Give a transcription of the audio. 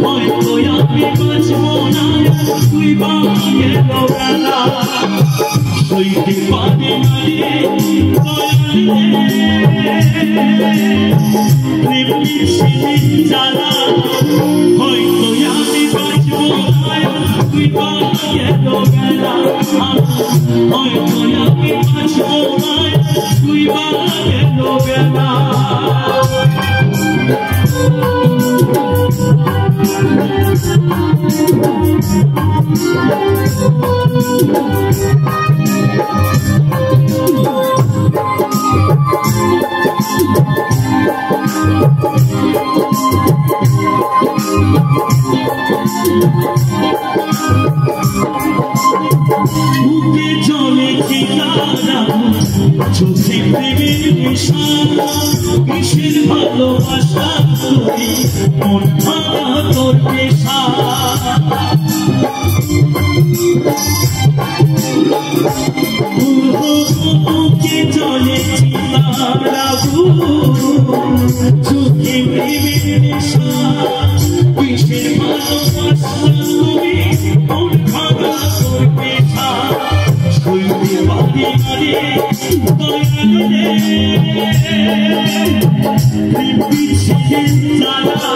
হয়তো আমি বাঁচবো না তুই বাঁচিয়ে বেলা সইতে পারে না রে প্রেমের সেদিন জ্বালা হয়তো আমি বাঁচবো না তুই বাঁচিয়ে বেলা হয়তো আমি বাঁচবো না তুই বাঁচিয়ে বেলা বুকে জলে চিতারা চোখে প্রেমের নেশা কিসের ভালোবাসা তুই মন ভাঙা তোর পেশা বুকে জলে চিতারা চোখে প্রেমের নেশা কিসের ভালোবাসা তুই মন ভাঙা তোর পেশা সইতে পারি না রে দয়াল রে প্রেমের সেদিন জ্বালা